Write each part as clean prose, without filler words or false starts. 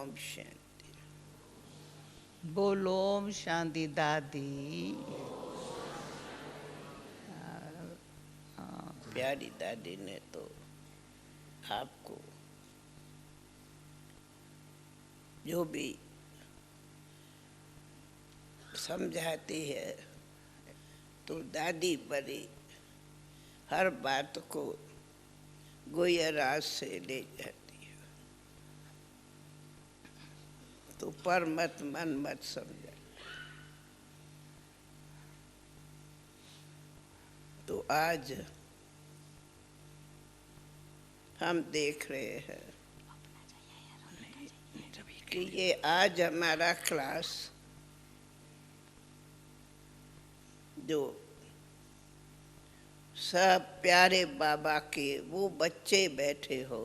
ओम शांति। बोलो ओम शांति दादी। प्यारी दादी ने तो आपको जो भी समझाती है तो दादी परी हर बात को गोया राज से ले जाती है। तो पर मत मन मत समझा। तो आज हम देख रहे हैं कि ये आज हमारा क्लास जो सब प्यारे बाबा के वो बच्चे बैठे हो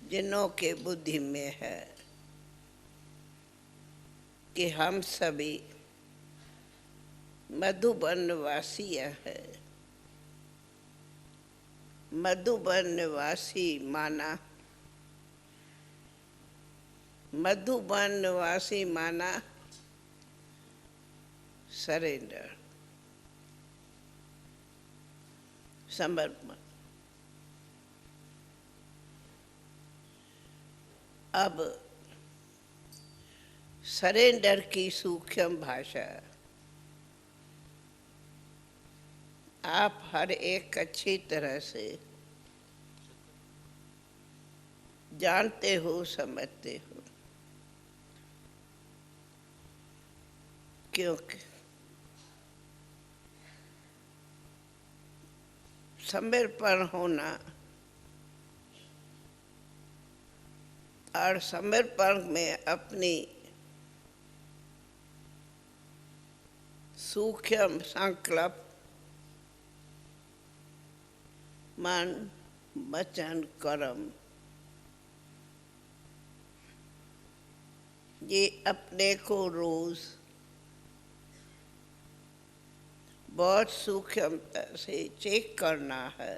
जिन्हों के बुद्धि में है कि हम सभी मधुबन वासी हैं। मधुबन वासी माना मधुबन वासी माना सरेंडर, समर्पण। अब सरेंडर की सूक्ष्म भाषा आप हर एक अच्छी तरह से जानते हो, समझते हो, क्योंकि समर्पण होना और समर्पण में अपनी सूक्ष्म संकल्प मन वचन कर्म ये अपने को रोज बहुत सूक्ष्मता से चेक करना है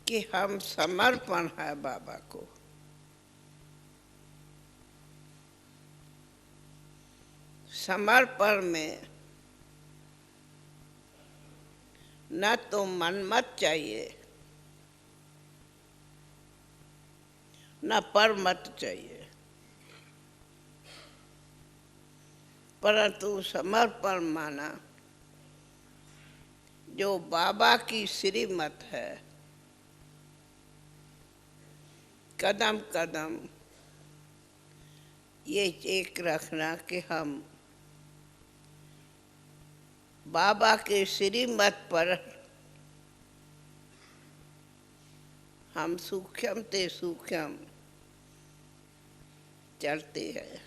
कि हम समर्पण है बाबा को। समर्पण में न तो मनमत चाहिए न परमत चाहिए, परंतु समर्पण माना जो बाबा की श्रीमत है। कदम कदम ये चेक रखना कि हम बाबा के श्रीमत पर हम सूक्ष्म ते सूक्ष्म चलते हैं।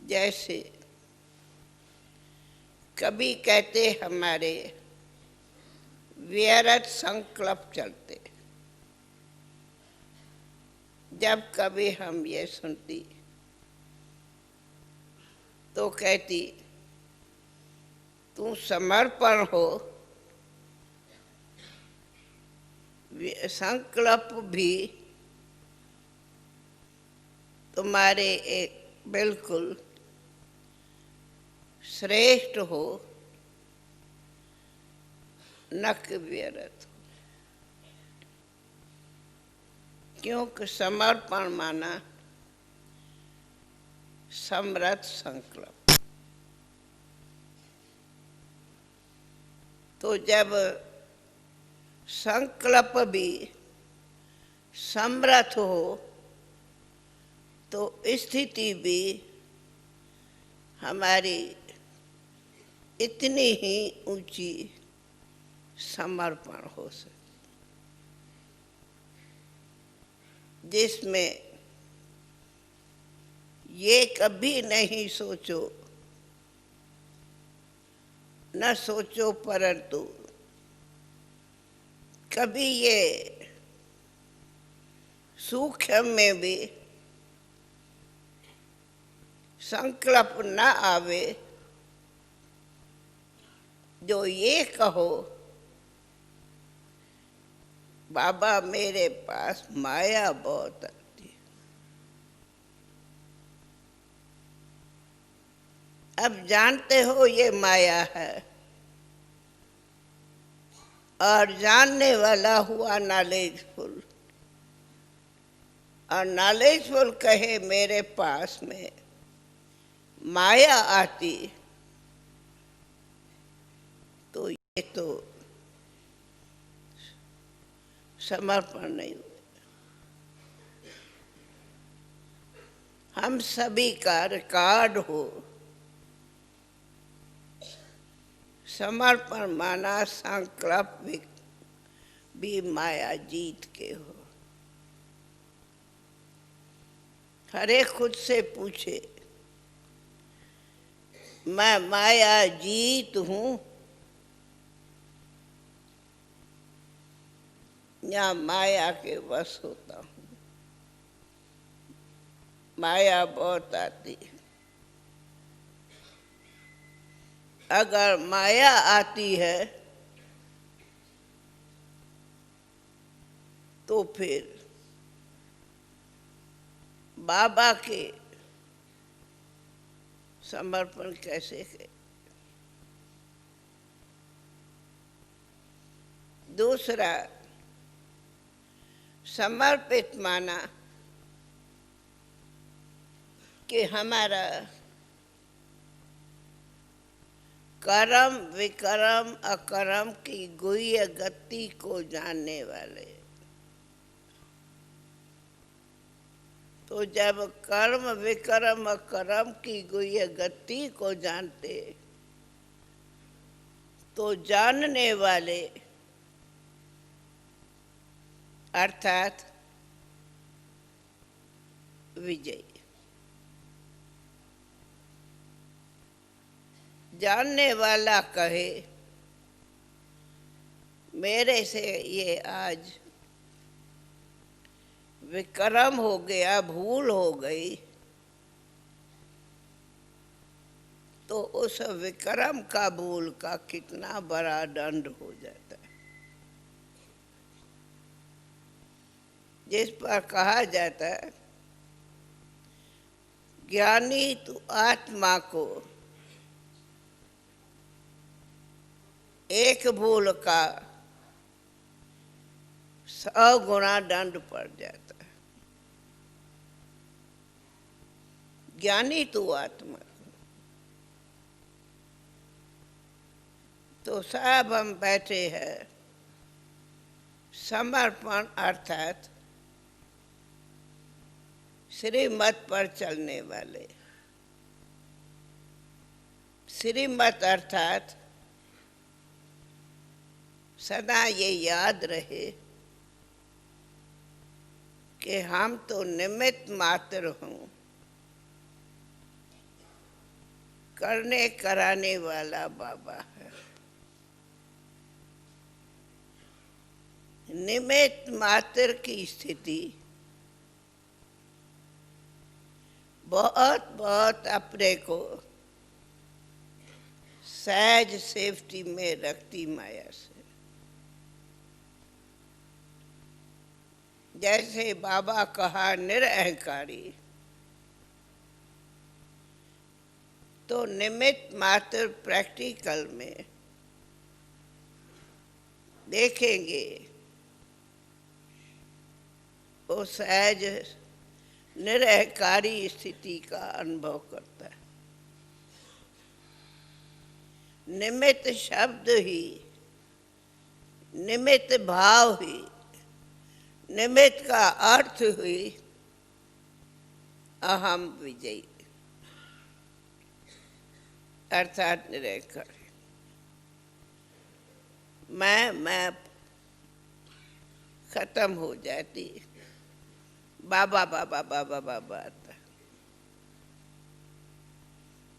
जैसे कभी कहते हमारे व्यर्थ संकल्प चलते, जब कभी हम ये सुनती तो कहती तू समर्पण हो, संकल्प भी तुम्हारे एक बिल्कुल श्रेष्ठ हो, नक व्यर्थ हो। क्योंकि समर्पण माना समर्थ संकल्प। तो जब संकल्प भी समर्थ हो तो स्थिति भी हमारी इतनी ही ऊंची समर्पण हो सके, जिसमें ये कभी नहीं सोचो न सोचो, परंतु कभी ये सूक्ष्म में भी संकल्प न आवे जो ये कहो बाबा मेरे पास माया बहुत आती है। अब जानते हो ये माया है, और जानने वाला हुआ नॉलेजफुल, और नॉलेजफुल कहे मेरे पास में माया आती, तो ये तो समर्पण नहीं हुआ। हम सभी का रिकॉर्ड हो समर्पण माना संकल्प भी माया जीत के हो। हरे खुद से पूछे, मैं माया जीत हूँ या माया के वश होता हूँ? माया बहुत आती है। अगर माया आती है तो फिर बाबा के समर्पण कैसे है? दूसरा, समर्पित माना कि हमारा कर्म विकर्म अकर्म की गुह्य गति को जानने वाले। तो जब कर्म विकर्म अकर्म की गुह्य गति को जानते, तो जानने वाले अर्थात विजयी। जानने वाला कहे, मेरे से ये आज विक्रम हो गया, भूल हो गई, तो उस विक्रम का भूल का कितना बड़ा दंड हो जाता है। जिस पर कहा जाता है, ज्ञानी तू आत्मा को एक भूल का 100 गुना दंड पड़ जाता है। ज्ञानी तू आत्मा। तो सब हम बैठे हैं समर्पण अर्थात श्रीमत पर चलने वाले। श्रीमत अर्थात सदा ये याद रहे कि हम तो निमित्त मात्र हूँ, करने कराने वाला बाबा है। निमित्त मात्र की स्थिति बहुत बहुत अपने को सहज सेफ्टी में रखती माया से। जैसे बाबा कहा निरअहंकारी, तो निमित्त मात्र प्रैक्टिकल में देखेंगे वो सहज निरअहंकारी स्थिति का अनुभव करता है। निमित्त शब्द ही, निमित्त भाव ही, निमित्त का अर्थ हुई अहम विजयी अर्थात निरअहंकारी। मैं खत्म हो जाती, बाबा बाबा बाबा बाबा आता।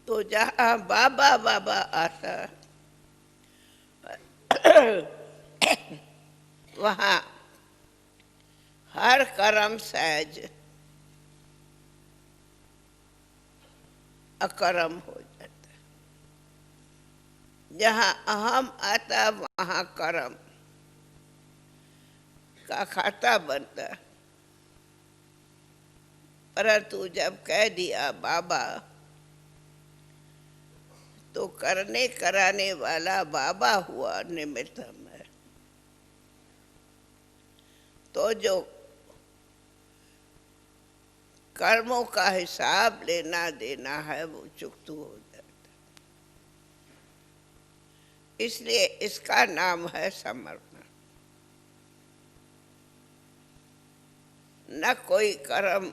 तो जहाँ बाबा बाबा आता वहाँ हर कर्म सहज अकर्म हो जाता है। जहाँ अहम आता वहाँ कर्म, का खाता बनता, परंतु जब कह दिया बाबा तो करने कराने वाला बाबा हुआ, निमित्त में। तो जो कर्मों का हिसाब लेना देना है वो चुकता हो जाता। इसलिए इसका नाम है समर्पण। न कोई कर्म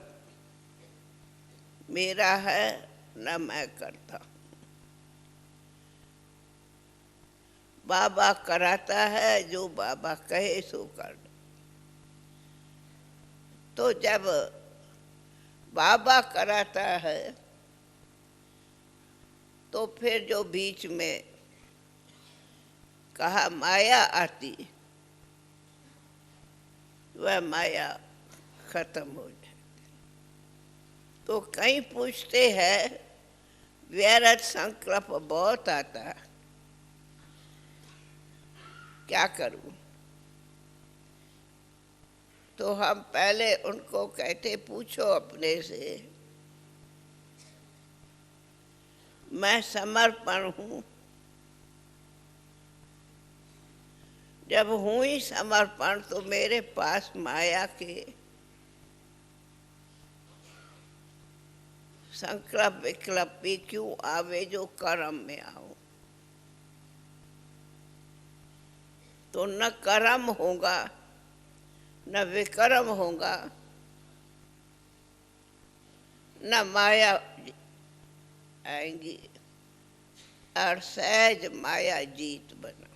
मेरा है न मैं करता हूँ, बाबा कराता है, जो बाबा कहे सो कर। तो जब बाबा कराता है तो फिर जो बीच में कहा माया आती, वह माया खत्म हो जाती। तो कहीं पूछते हैं व्यर्थ संकल्प बहुत आता है, क्या करूं? तो हम पहले उनको कहते पूछो अपने से, मैं समर्पण हूं। जब हूं ही समर्पण तो मेरे पास माया के संकल्प विकल्प भी क्यों आवे जो कर्म में आऊं? तो न कर्म होगा न विकर्म होगा, न माया आएंगी, और सहज माया जीत बना।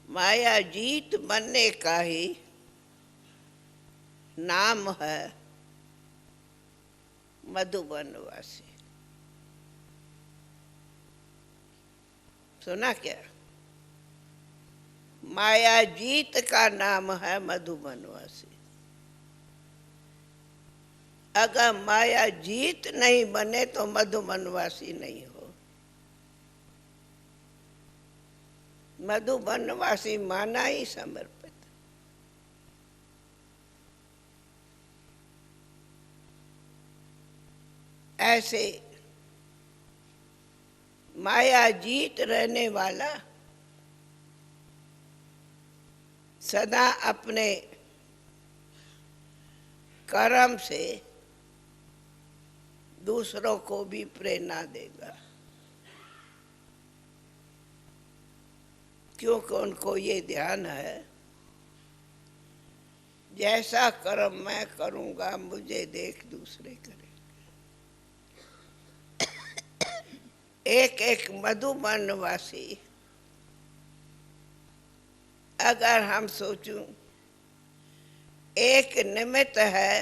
माया जीत बनने का ही नाम है मधुबनवासी। सुना क्या? माया जीत का नाम है मधुबनवासी। अगर माया जीत नहीं बने तो मधुबनवासी नहीं हो। मधुबनवासी माना ही समर्पित। ऐसे माया जीत रहने वाला सदा अपने कर्म से दूसरों को भी प्रेरणा देगा, क्योंकि उनको ये ध्यान है जैसा कर्म मैं करूंगा मुझे देख दूसरे करें। एक एक मधुबनवासी अगर हम सोचूं एक निमित्त है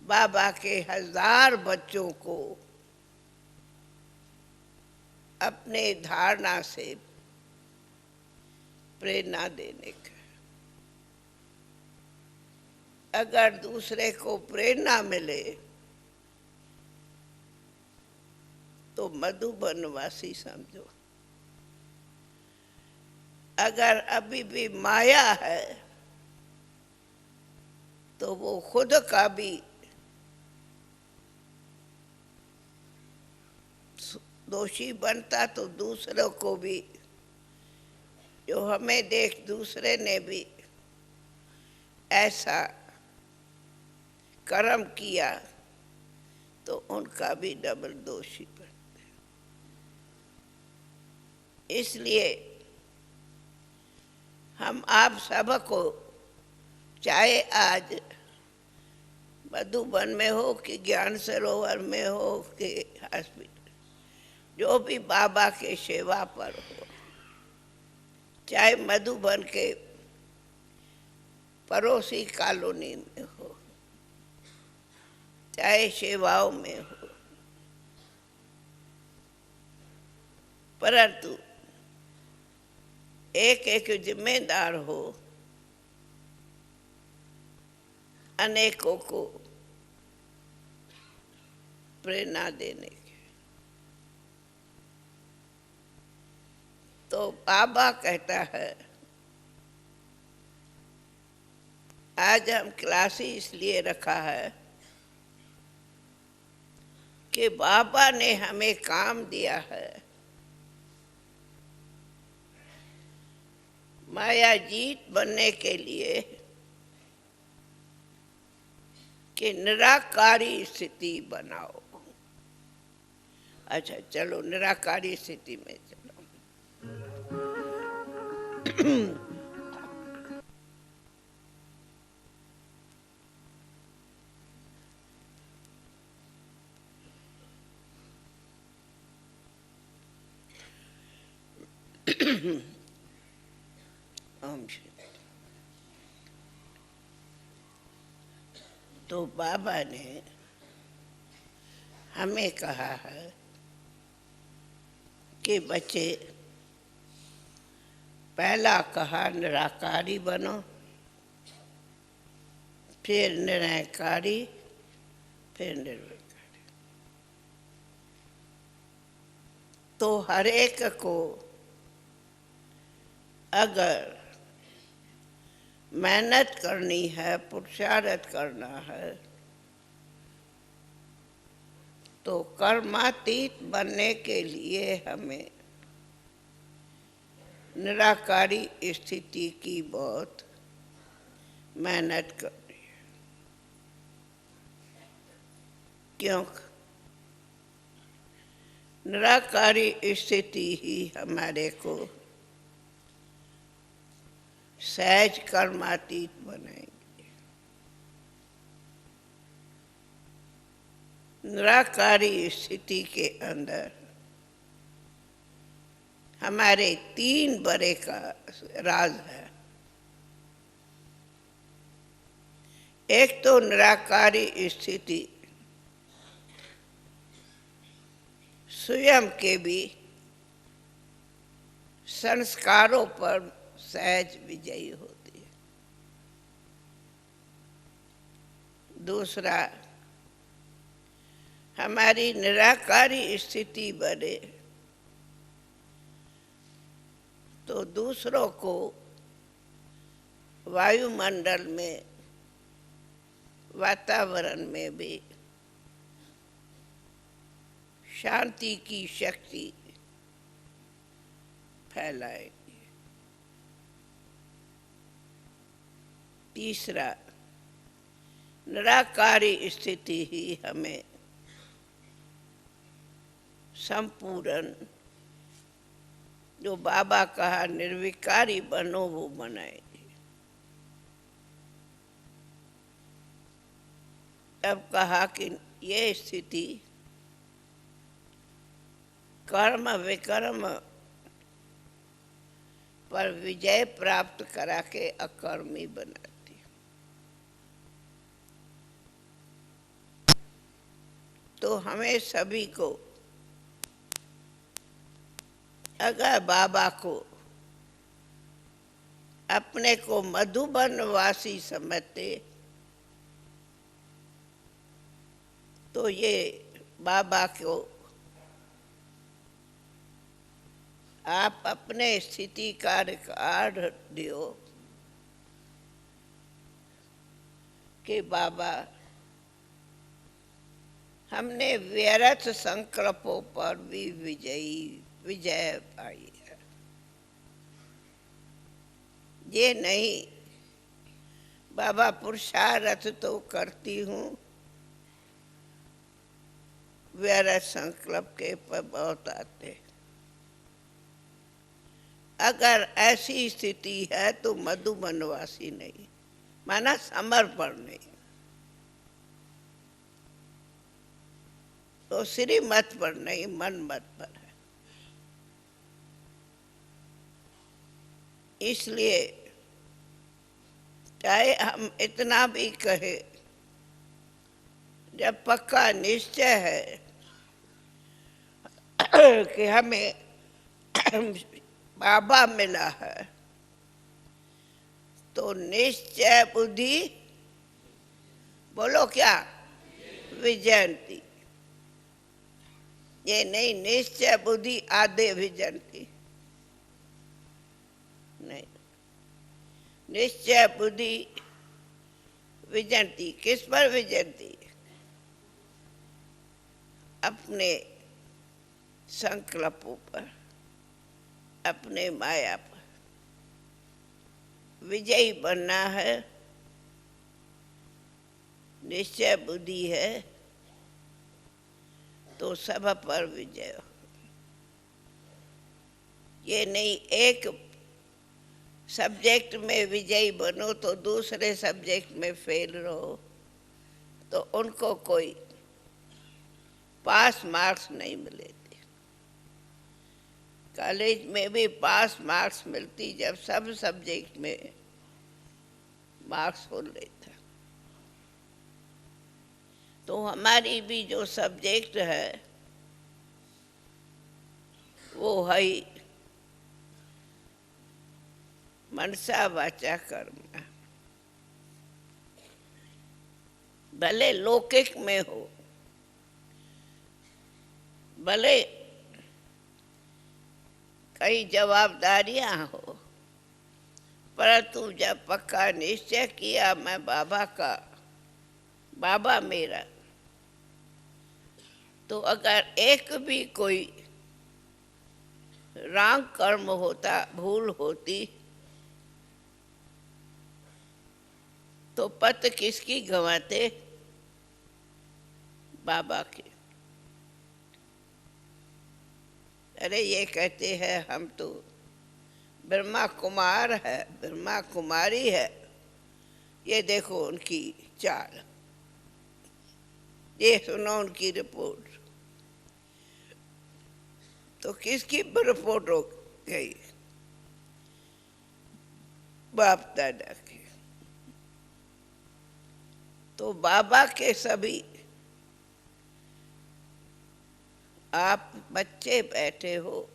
बाबा के 1000 बच्चों को अपने धारणा से प्रेरणा देने का। अगर दूसरे को प्रेरणा मिले तो मधुबनवासी समझो। अगर अभी भी माया है तो वो खुद का भी दोषी बनता तो दूसरों को भी, जो हमें देख दूसरे ने भी ऐसा कर्म किया तो उनका भी डबल दोषी बनता। इसलिए हम आप सबको, चाहे आज मधुबन में हो कि ज्ञान सरोवर में हो कि हॉस्पिटल, जो भी बाबा के सेवा पर हो, चाहे मधुबन के पड़ोसी कॉलोनी में हो, चाहे सेवाओं में हो, परंतु एक एक जिम्मेदार हो अनेकों को प्रेरणा देने के। तो बाबा कहता है, आज हम क्लास ही इसलिए रखा है कि बाबा ने हमें काम दिया है माया जीत बनने के लिए कि निराकारी स्थिति बनाओ। अच्छा चलो निराकारी स्थिति में चलो। ओम शांति। तो बाबा ने हमें कहा है कि बच्चे, पहला कहा निराकारी बनो, फिर निर्णयकारी, फिर निर्विकारी। तो हर एक को अगर मेहनत करनी है, पुरुषार्थ करना है, तो कर्मातीत बनने के लिए हमें निराकारी स्थिति की बहुत मेहनत करनी है। क्यों? निराकारी स्थिति ही हमारे को सहज कर्मातीत बनाएंगे। निराकारी स्थिति के अंदर हमारे 3 बड़े का राज है। एक तो निराकारी स्थिति स्वयं के भी संस्कारों पर सहज विजयी होती है। दूसरा, हमारी निराकारी स्थिति बढ़े तो दूसरों को वायुमंडल में, वातावरण में भी शांति की शक्ति फैलाएगी। तीसरा, निराकारी स्थिति ही हमें संपूर्ण, जो बाबा कहा निर्विकारी बनो, वो बनाएगी। अब कहा कि ये स्थिति कर्म विकर्म पर विजय प्राप्त करा के अकर्मी बनाती। तो हमें सभी को अगर बाबा को अपने को मधुबन वासी समझते तो ये बाबा को आप अपने स्थिति का रिकॉर्ड दियो कि बाबा हमने व्यर्थ संकल्पों पर भी विजय पाई है। ये नहीं बाबा पुरुषार्थ तो करती हूँ, व्यर्थ संकल्प के पर बहुत आते। अगर ऐसी स्थिति है तो मधुबनवासी नहीं, माना समर्पण नहीं, तो श्रीमत पर नहीं, मन मत पर है। इसलिए चाहे हम इतना भी कहे, जब पक्का निश्चय है कि हमें बाबा मिला है, तो निश्चय बुद्धि, बोलो क्या, विजयंती। ये नहीं निश्चय बुद्धि आधे विजयंती। निश्चय बुद्धि विजंती। किस पर विजंती? अपने संकल्पों पर, अपने माया पर। विजयी बनना है, निश्चय बुद्धि है तो सब पर विजय हो। ये नहीं एक सब्जेक्ट में विजयी बनो तो दूसरे सब्जेक्ट में फेल रहो, तो उनको कोई पास मार्क्स नहीं मिलेते। कॉलेज में भी पास मार्क्स मिलती जब सब सब्जेक्ट में मार्क्स हो लेता। तो हमारी भी जो सब्जेक्ट है वो है मनसा वाचा कर्म। भले लौकिक में हो, भले कई जवाबदारियां हो, परंतु जब पक्का निश्चय किया मैं बाबा का, बाबा मेरा, तो अगर एक भी कोई रॉन्ग कर्म होता, भूल होती, तो पत किसकी गंवाते? बाबा के। अरे ये कहते हैं हम तो ब्रह्मा कुमार है, ब्रह्मा कुमारी है, ये देखो उनकी चाल, ये सुनो उनकी रिपोर्ट। तो किसकी रिपोर्ट हो गई? बाप दादा की। तो बाबा के सभी, आप बच्चे बैठे हो,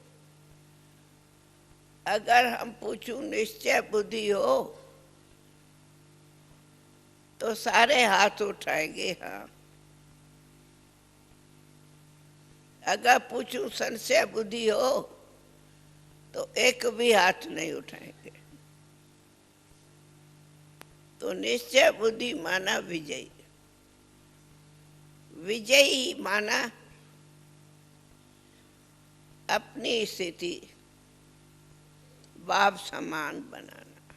अगर हम पूछूं निश्चय बुद्धि हो तो सारे हाथ उठाएंगे हाँ। अगर पूछूं संशय बुद्धि हो तो एक भी हाथ नहीं उठाएंगे। तो निश्चय बुद्धि माना विजयी, विजयी माना अपनी स्थिति बाप समान बनाना।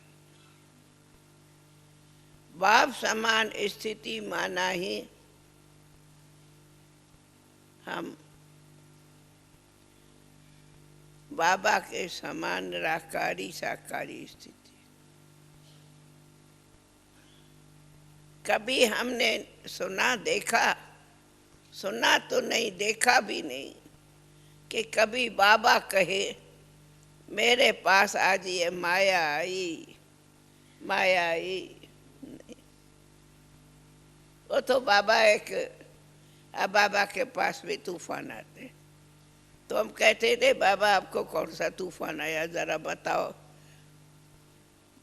बाप समान स्थिति माना ही हम बाबा के समान निराकारी साकारी स्थिति। कभी हमने सुना देखा, सुना तो नहीं, देखा भी नहीं कि कभी बाबा कहे मेरे पास आज ये माया आई, माया आई। नहीं। वो तो बाबा एक, अब बाबा के पास भी तूफान आते, तो हम कहते थे बाबा आपको कौन सा तूफान आया जरा बताओ,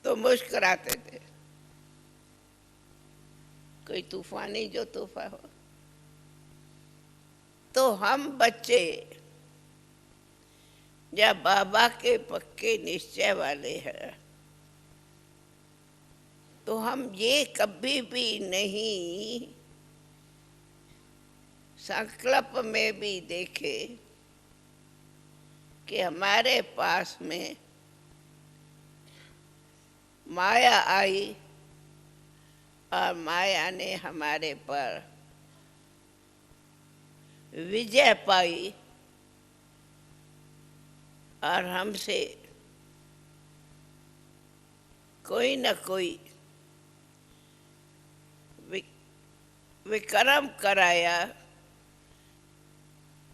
तो मुस्कुराते थे। कोई तूफान ही जो तूफान हो। तो हम बच्चे जब बाबा के पक्के निश्चय वाले हैं तो हम ये कभी भी नहीं संकल्प में भी देखे कि हमारे पास में माया आई और माया ने हमारे पर विजय पाई और हमसे कोई न कोई विक्रम कराया।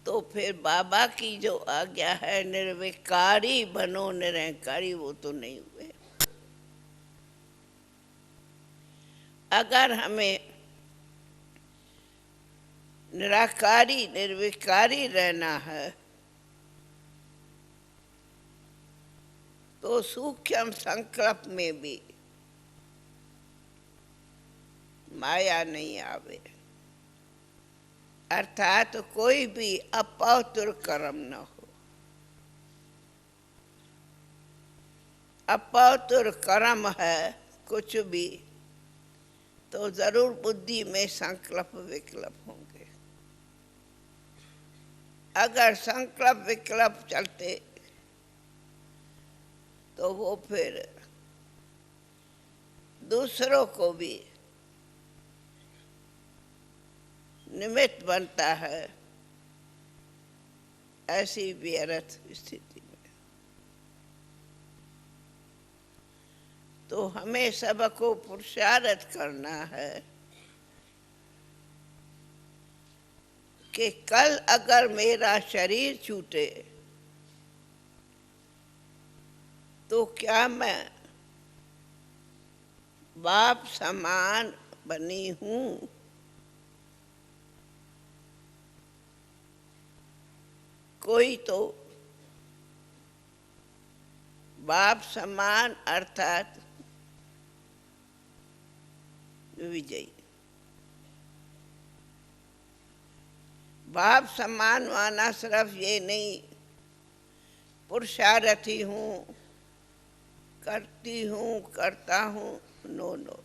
तो फिर बाबा की जो आज्ञा है निर्विकारी बनो निरंकारी, वो तो नहीं हुए। अगर हमें निराकारी निर्विकारी रहना है तो सूक्ष्म संकल्प में भी माया नहीं आवे, अर्थात कोई भी अपौत्र कर्म न हो। अपौतुर कर्म है कुछ भी, तो जरूर बुद्धि में संकल्प विकल्प होंगे। अगर संकल्प विकल्प चलते तो वो फिर दूसरों को भी निमित्त बनता है ऐसी व्यर्थ स्थिति में। तो हमें सबको पुरुषार्थ करना है कि कल अगर मेरा शरीर छूटे तो क्या मैं बाप समान बनी हूँ? कोई तो बाप समान अर्थात विजयी। बाप समान माना सिर्फ ये नहीं पुरुषार्थी हूँ, करती हूँ, करता हूँ, नो नो।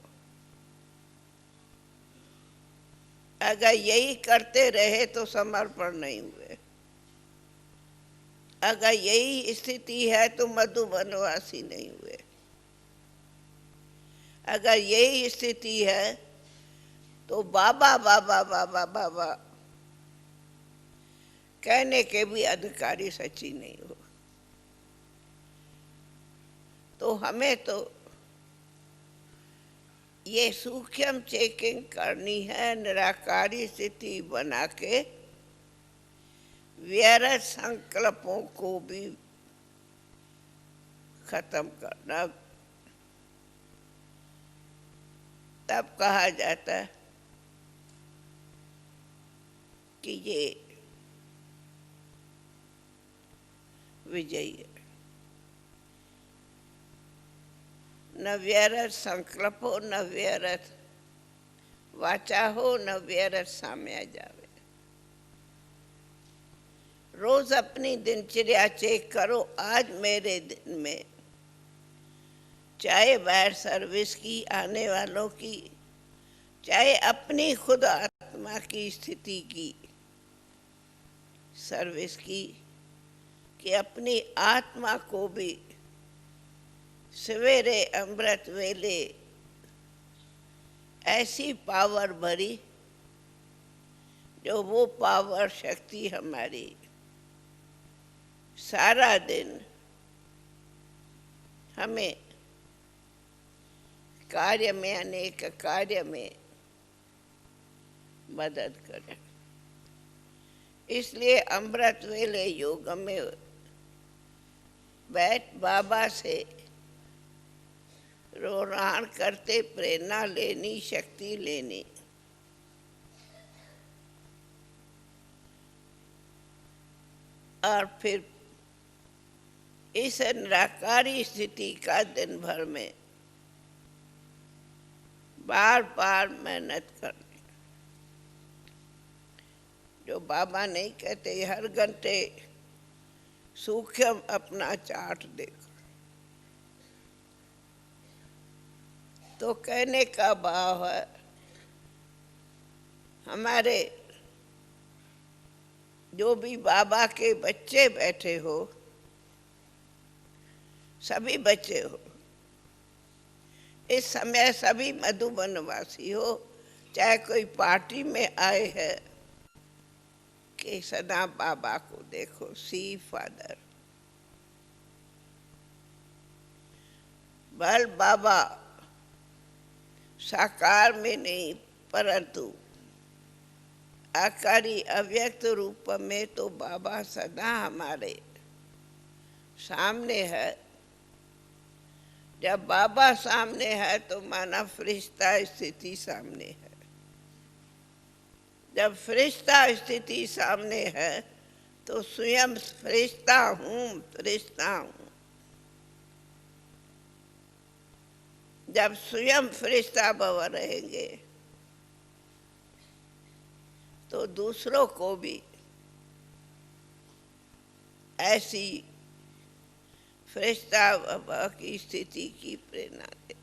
अगर यही करते रहे तो समर्पण नहीं हुए। अगर यही स्थिति है तो मधु वनवासी नहीं हुए। अगर यही स्थिति है तो बाबा बाबा बाबा बाबा कहने के भी अधिकारी सच्ची नहीं हो। तो हमें तो ये सूक्ष्म चेकिंग करनी है, निराकारी स्थिति बना के व्यर्थ संकल्पों को भी खत्म करना। तब कहा जाता है कि ये विजयी है। न व्यर्थ संकल्प हो, न व्यर्थ वाचा हो, न व्यर्थ साम्या जावे। रोज अपनी दिनचर्या चेक करो। आज मेरे दिन में चाहे बाहर सर्विस की आने वालों की, चाहे अपनी खुद आत्मा की स्थिति की सर्विस की, कि अपनी आत्मा को भी सवेरे अमृत वेले ऐसी पावर भरी जो वो पावर शक्ति हमारी सारा दिन हमें कार्य में, अनेक कार्य में मदद करे। इसलिए अमृत वेले योग में बैठ बाबा से रोरान करते प्रेरणा लेनी, शक्ति लेनी। और फिर इस निराकारी स्थिति का दिन भर में बार बार मेहनत करनी। जो बाबा नहीं कहते हर घंटे सूक्ष्म अपना चार्ट देखो, तो कहने का भाव है हमारे जो भी बाबा के बच्चे बैठे हो, सभी बच्चे हो, इस समय सभी मधुबनवासी हो, चाहे कोई पार्टी में आए हैं, कि सदा बाबा को देखो, सी फादर। बल बाबा साकार में नहीं परंतु आकारी अव्यक्त रूप में तो बाबा सदा हमारे सामने है। जब बाबा सामने है तो माना फरिश्ता स्थिति सामने है। जब फरिश्ता स्थिति सामने है तो स्वयं फरिश्ता हूँ, फरिश्ता हूँ। जब स्वयं फरिश्ता भव रहेंगे तो दूसरों को भी ऐसी फरिश्ता बाबा की स्थिति की प्रेरणा दे।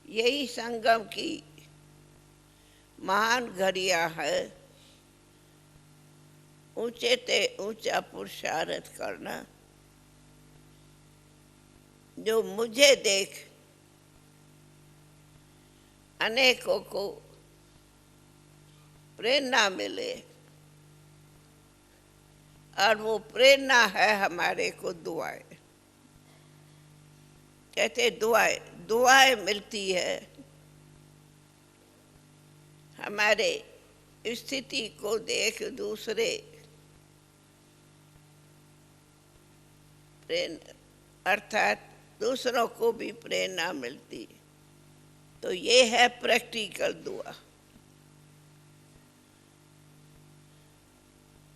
यही संगम की महान घड़ियां है। ऊंचे ते ऊंचा पुरुषार्थ करना, जो मुझे देख अनेकों को प्रेरणा मिले, और वो प्रेरणा है हमारे को दुआएं। कहते दुआएं दुआएं मिलती है हमारे स्थिति को देख दूसरे अर्थात दूसरों को भी प्रेरणा मिलती। तो ये है प्रैक्टिकल दुआ।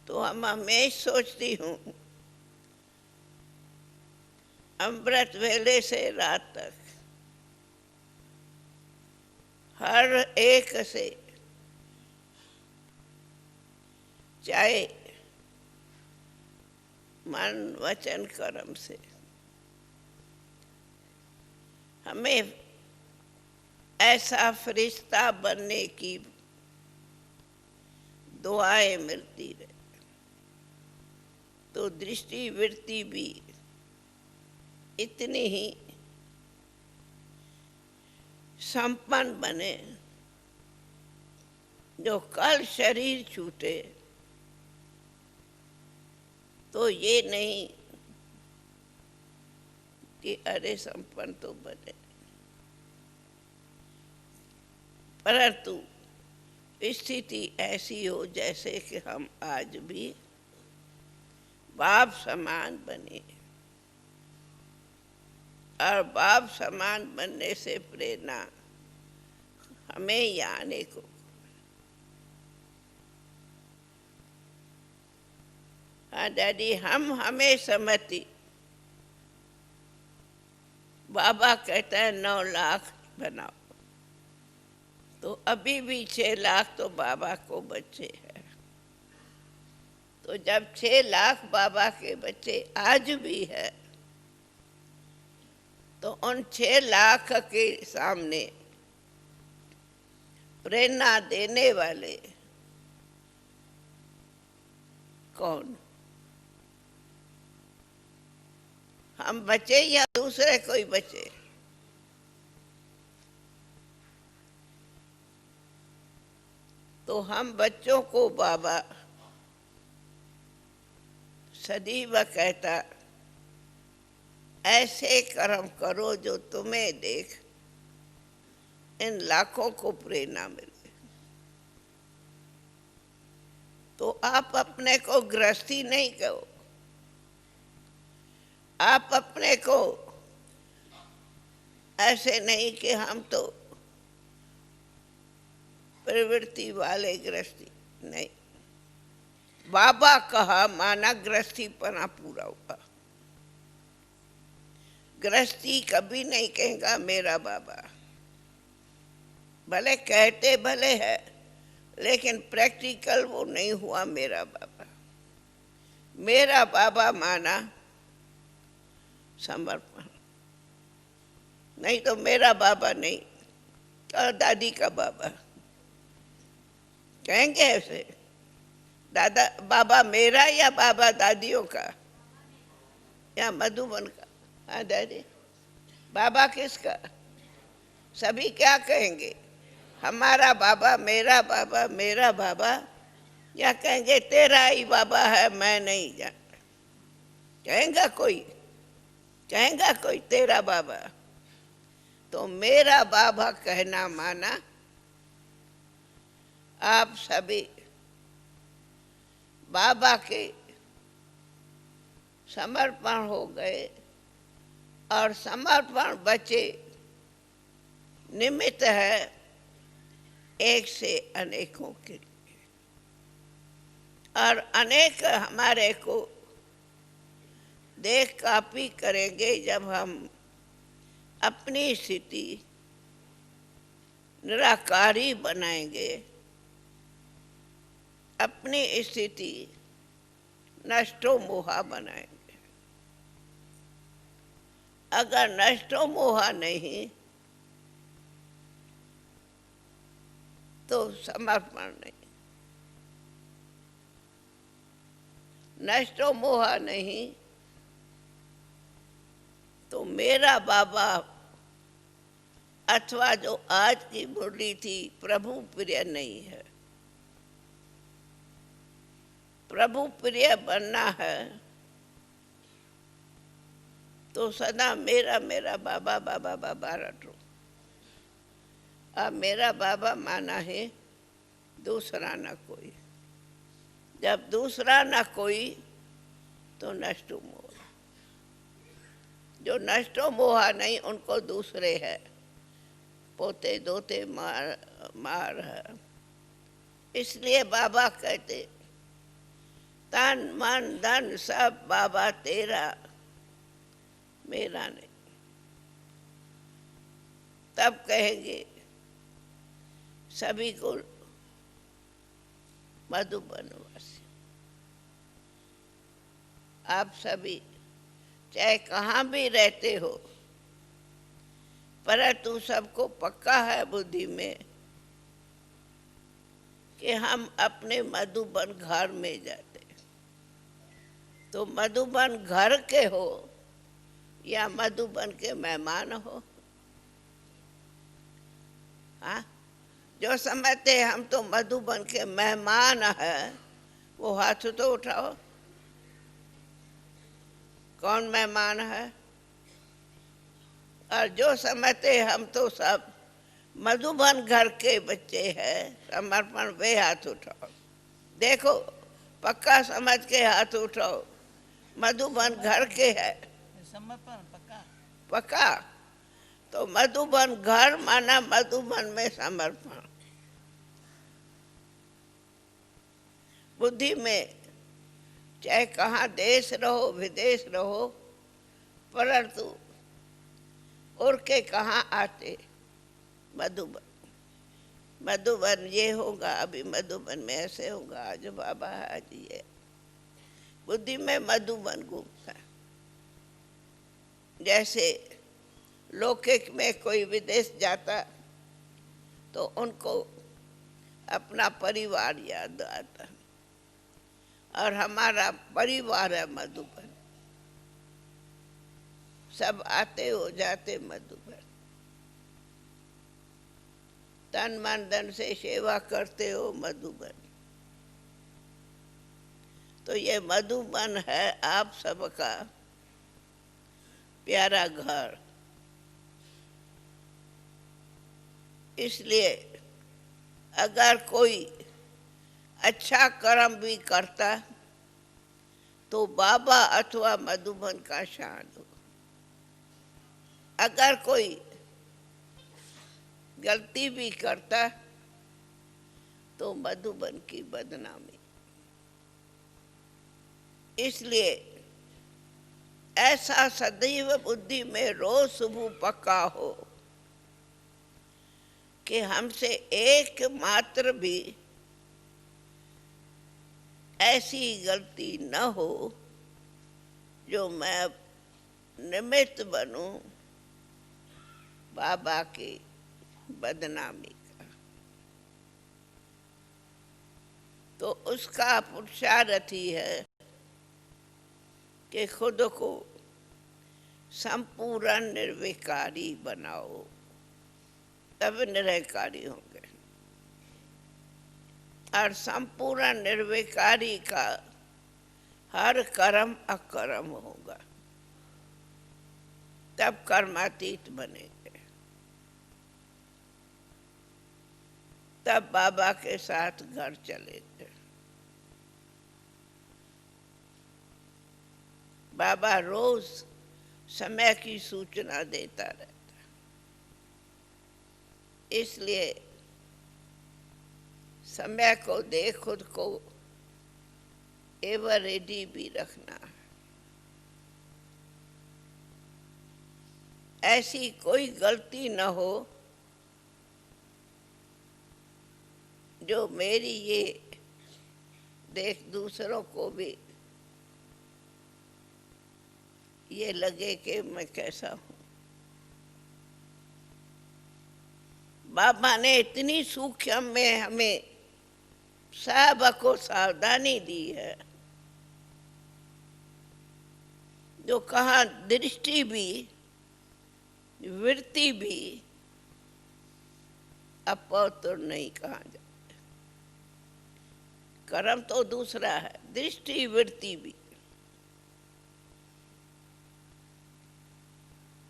तो मैं सोचती हूँ अमृत वेले से रात तक हर एक से, चाहे मन वचन कर्म से, हमें ऐसा फरिश्ता बनने की दुआएं मिलती रहे। तो दृष्टि वृत्ति भी इतनी ही संपन्न बने, जो कल शरीर छूटे तो ये नहीं कि अरे संपन्न तो बने, परंतु स्थिति ऐसी हो जैसे कि हम आज भी बाप समान बने। और बाप समान बनने से प्रेरणा हमें ही आने को। हाँ डैडी, हम हमें समझती। बाबा कहता है 9 लाख बनाओ, तो अभी भी 6 लाख तो बाबा को बच्चे हैं। तो जब 6 लाख बाबा के बच्चे आज भी है, तो उन 6 लाख के सामने प्रेरणा देने वाले कौन? हम बचे या दूसरे कोई बचे? तो हम बच्चों को बाबा सदैव कहता, ऐसे कर्म करो जो तुम्हें देख इन लाखों को प्रेरणा मिले। तो आप अपने को गृहस्थी नहीं कहो, आप अपने को ऐसे नहीं कि हम तो प्रवृत्ति वाले गृहस्थी नहीं। बाबा कहा माना गृहस्थी पना पूरा हुआ। गृहस्थी कभी नहीं कहेगा मेरा बाबा, भले कहते भले है, लेकिन प्रैक्टिकल वो नहीं हुआ मेरा बाबा। मेरा बाबा माना समर्पण, नहीं तो मेरा बाबा नहीं। और दादी का बाबा कहेंगे ऐसे, दादा बाबा मेरा या बाबा दादियों का या मधुबन का? हाँ दादी, बाबा किसका? सभी क्या कहेंगे? हमारा बाबा, मेरा बाबा, मेरा बाबा, या कहेंगे तेरा ही बाबा है मैं नहीं जानता? कहेंगा कोई? कहेंगा कोई तेरा बाबा? तो मेरा बाबा कहना माना आप सभी बाबा के समर्पण हो गए, और समर्पण बचे निमित्त है एक से अनेकों के लिए। और अनेक हमारे को देख कॉपी करेंगे जब हम अपनी स्थिति निराकारी बनाएंगे, अपनी स्थिति नष्टो मोहा बनाएंगे। अगर नष्टो मोहा नहीं तो समर्पण नहीं, नष्टो मोहा नहीं तो मेरा बाबा अथवा जो आज की मुरली थी प्रभु प्रिय नहीं है। प्रभु प्रिय बनना है तो सदा मेरा मेरा बाबा बाबा बाबा रटो। अब मेरा बाबा माना है दूसरा ना कोई। जब दूसरा ना कोई तो नष्टो मोहा। जो नष्टो मोहा नहीं उनको दूसरे है, पोते दोते मार है। इसलिए बाबा कहते तन मन धन सब बाबा तेरा, मेरा नहीं। तब कहेंगे सभी को मधुबनवासी। आप सभी चाहे कहाँ भी रहते हो, परंतु सबको पक्का है बुद्धि में कि हम अपने मधुबन घर में जाते। तो मधुबन घर के हो या मधुबन के मेहमान हो, हाँ, जो समझते हम तो मधुबन के मेहमान हैं वो हाथ तो उठाओ। कौन मेहमान है? और जो समझते हम तो सब मधुबन घर के बच्चे हैं, समर्पण, वे हाथ उठाओ। देखो पक्का समझ के हाथ उठाओ, मधुबन घर के है। समर्पण पक्का पक्का तो मधुबन घर माना मधुबन में समर्पण। बुद्धि में चाहे कहाँ देश रहो विदेश रहो, परंतु उड़ के कहाँ आते मधुबन। मधुबन ये होगा, अभी मधुबन में ऐसे होगा, आज बाबा आज ये। बुद्धि में मधुबन घूमता। जैसे लौकिक में कोई विदेश जाता तो उनको अपना परिवार याद आता, और हमारा परिवार है मधुबन। सब आते हो जाते मधुबन, तन मन धन से सेवा करते हो मधुबन। तो ये मधुबन है आप सबका प्यारा घर। इसलिए अगर कोई अच्छा कर्म भी करता तो बाबा अथवा मधुबन का शान हो। अगर कोई गलती भी करता तो मधुबन की बदनामी। इसलिए ऐसा सदैव बुद्धि में रोज सुबह पक्का हो कि हमसे एक मात्र भी ऐसी गलती न हो जो मैं निमित्त बनूं बाबा की बदनामी का। तो उसका पुरुषार्थ ही है कि खुद को संपूर्ण निर्विकारी बनाओ, तब निरहकारी होंगे। और संपूर्ण निर्विकारी का हर कर्म अकर्म होगा, तब कर्मातीत बनेंगे। तब बाबा के साथ घर चलेंगे। बाबा रोज समय की सूचना देता रहता, इसलिए समय को दे खुद को एवर रेडी भी रखना। ऐसी कोई गलती न हो जो मेरी ये देख दूसरों को भी ये लगे कि मैं कैसा हूँ। बाबा ने इतनी सूक्ष्म में हमें सब को सावधानी दी है, जो कहा दृष्टि भी वृत्ति भी अपौत्र नहीं कहा जाए। कर्म तो दूसरा है, दृष्टि वृत्ति भी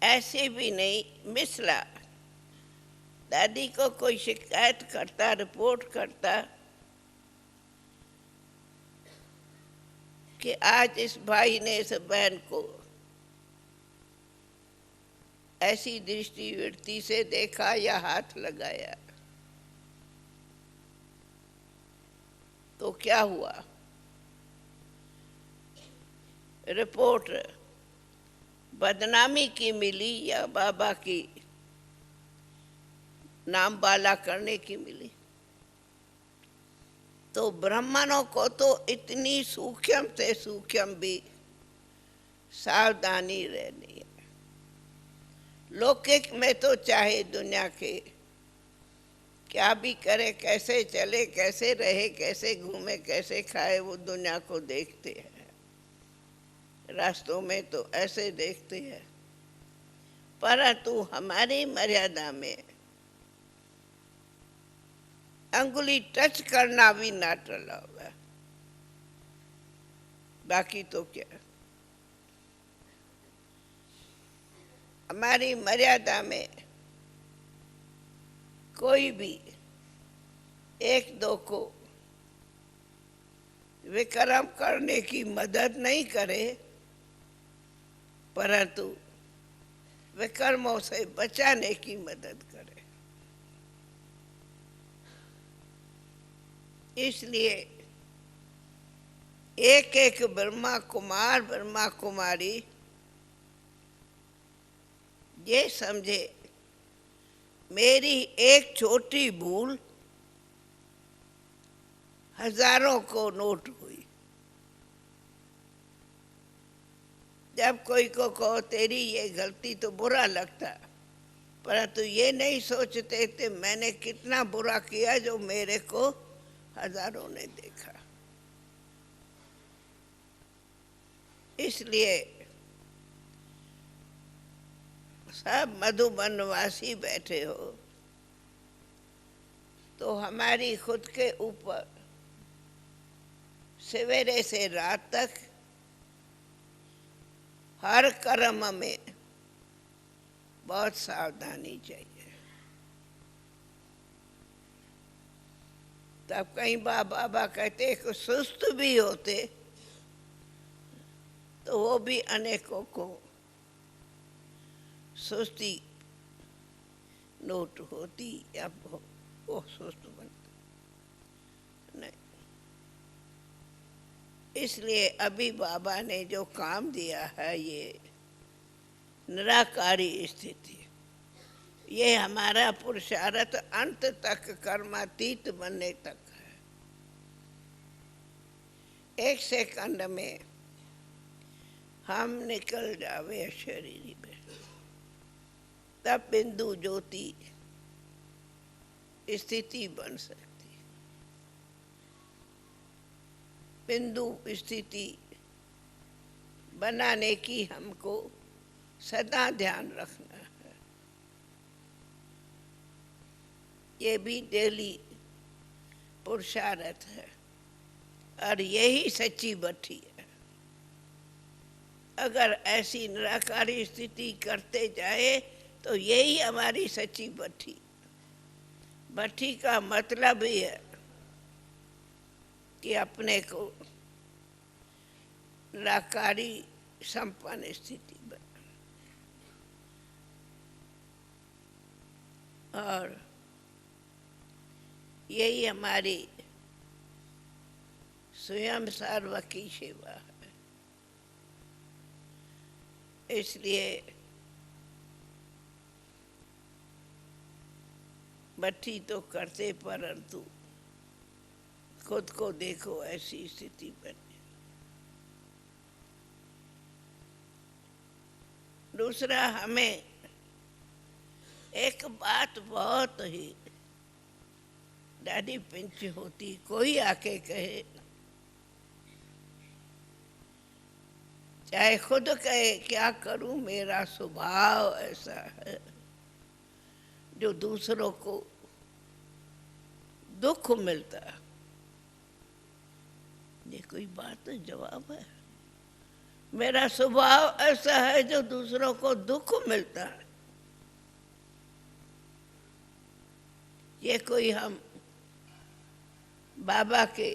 ऐसे भी नहीं। मिसला दादी को कोई शिकायत करता, रिपोर्ट करता कि आज इस भाई ने इस बहन को ऐसी दृष्टि वृत्ति से देखा या हाथ लगाया, तो क्या हुआ? रिपोर्ट बदनामी की मिली या बाबा की नाम बाला करने की मिली? तो ब्राह्मणों को तो इतनी सूक्ष्म से सूक्ष्म भी सावधानी रहनी है। लौकिक में तो चाहे दुनिया के क्या भी करे, कैसे चले, कैसे रहे, कैसे घूमे, कैसे खाए, वो दुनिया को देखते हैं। रास्तों में तो ऐसे देखते हैं, परंतु हमारी मर्यादा में अंगुली टच करना भी ना टला हुआ। बाकी तो क्या, हमारी मर्यादा में कोई भी एक दो को विक्रम करने की मदद नहीं करे, परंतु विकर्मों से बचाने की मदद करे। इसलिए एक एक ब्रह्मा कुमार ब्रह्मा कुमारी ये समझे मेरी एक छोटी भूल हजारों को नोट हुई। जब कोई को कहो तेरी ये गलती, तो बुरा लगता, परंतु ये नहीं सोचते थे मैंने कितना बुरा किया जो मेरे को हजारों ने देखा। इसलिए सब मधुबनवासी बैठे हो तो हमारी खुद के ऊपर सवेरे से रात तक हर कर्म में बहुत सावधानी चाहिए। तब कहीं बाबा कहते कुछ सुस्त भी होते तो वो भी अनेकों को सुस्ती नोट होती या वो सुस्त बनते नहीं। इसलिए अभी बाबा ने जो काम दिया है, ये निराकारी स्थिति, ये हमारा पुरुषार्थ अंत तक कर्मातीत बनने तक है। एक सेकंड में हम निकल जावे शरीर में, तब बिंदु ज्योति स्थिति बन सकती। बिंदु स्थिति बनाने की हमको सदा ध्यान रखना है। ये भी डेली पुरुषार्थ है और यही सच्ची भट्ठी है। अगर ऐसी निराकारी स्थिति करते जाए तो यही हमारी सच्ची भट्ठी। भट्ठी का मतलब ही है कि अपने को निराकारी संपन्न स्थिति बना, और यही हमारी स्वयं सर्व की सेवा है। इसलिए भट्ठी तो करते, परंतु खुद को देखो ऐसी स्थिति बने। दूसरा, हमें एक बात बहुत ही ॾाढी पिंच होती, कोई आके कहे, चाहे खुद कहे क्या करूं, मेरा स्वभाव ऐसा है जो दूसरों को दुख मिलता। ये कोई बात है, जवाब है? मेरा स्वभाव ऐसा है जो दूसरों को दुख मिलता है। ये कोई हम बाबा के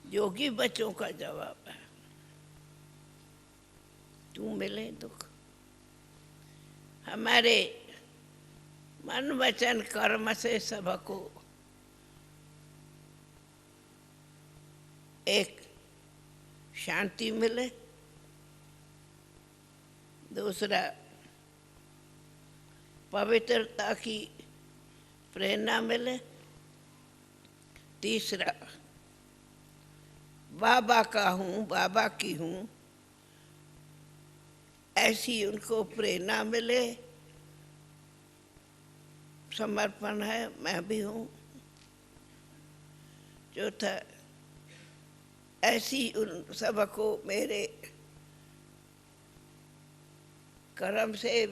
योगी बच्चों का जवाब है? तू मिले दुख। हमारे मन वचन कर्म से सबको एक शांति मिले, दूसरा पवित्रता की प्रेरणा मिले, तीसरा बाबा का हूँ, बाबा की हूँ ऐसी उनको प्रेरणा मिले, समर्पण है, मैं भी हूँ। चौथा, ऐसी उन सबको मेरे कर्म से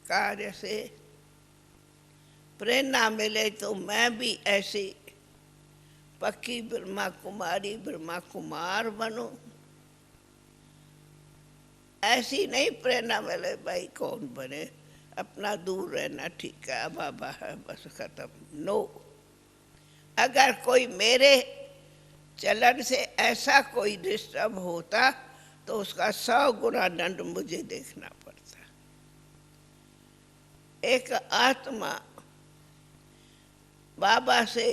कार्य से प्रेरणा मिले तो मैं भी ऐसी पक्की ब्रह्मा कुमारी ब्रह्मा कुमार बनूं। ऐसी नहीं प्रेरणा मिले भाई कौन बने, अपना दूर रहना ठीक है, बाबा है, बस खत्म। नो, अगर कोई मेरे चलन से ऐसा कोई डिस्टर्ब होता तो उसका 100 गुना दंड मुझे देखना पड़ता। एक आत्मा बाबा से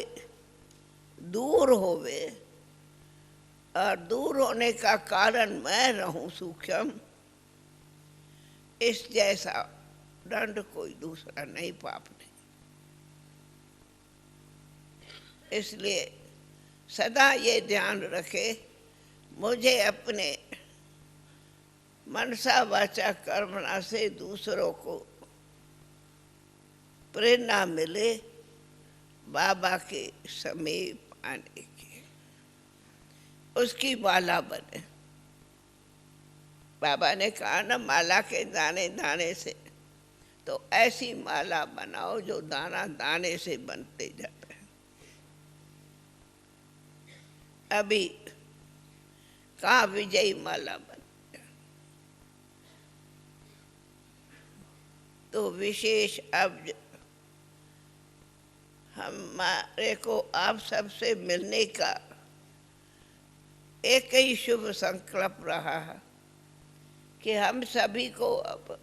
दूर होवे और दूर होने का कारण मैं रहूं सूक्ष्म, इस जैसा दंड कोई दूसरा नहीं, पाप नहीं। इसलिए सदा ये ध्यान रखे, मुझे अपने मनसा वाचा कर्मणा से दूसरों को प्रेरणा मिले बाबा के समीप आने की, उसकी माला बने। बाबा ने कहा ना, माला के दाने दाने से, तो ऐसी माला बनाओ जो दाना दाने से बनते जाते हैं। अभी कहाँ विजयी माला बन, तो विशेष अब हमारे को आप सबसे मिलने का एक ही शुभ संकल्प रहा है कि हम सभी को अब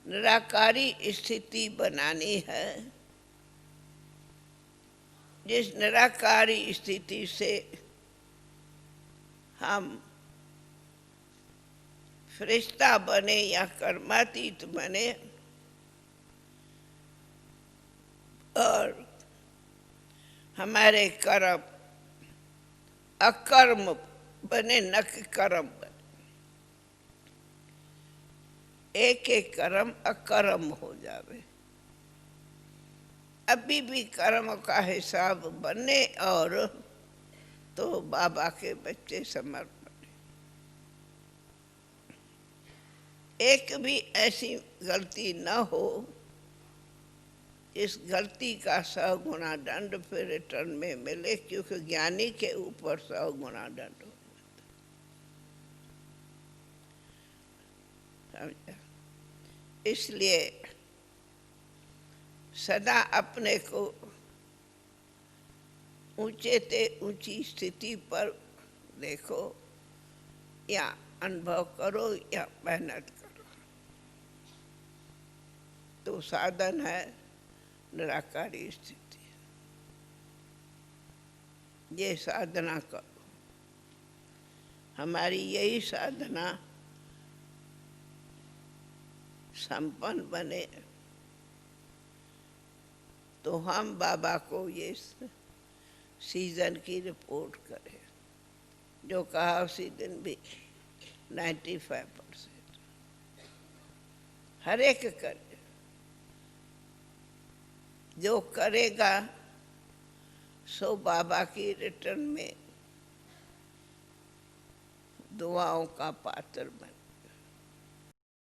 निराकारी स्थिति बनानी है, जिस निराकारी स्थिति से हम फरिश्ता बने या कर्मातीत बने और हमारे कर्म अकर्म बने, न कि कर्म बने। एक एक कर्म अकर्म हो जावे, अभी भी कर्म का हिसाब बने और तो बाबा के बच्चे समर्पण। एक भी ऐसी गलती न हो, इस गलती का 100 गुना दंड फिर रिटर्न में मिले, क्योंकि ज्ञानी के ऊपर 100 गुना दंड हो जाता। इसलिए सदा अपने को ऊंचे ते ऊंची स्थिति पर देखो, या अनुभव करो या मेहनत करो, तो साधन है निराकारी स्थिति। ये साधना करो, हमारी यही साधना संपन्न बने तो हम बाबा को ये सीजन की रिपोर्ट करें, जो कहा उसी दिन भी 95%। हर एक करे, जो करेगा सो बाबा की रिटर्न में दुआओं का पात्र बने।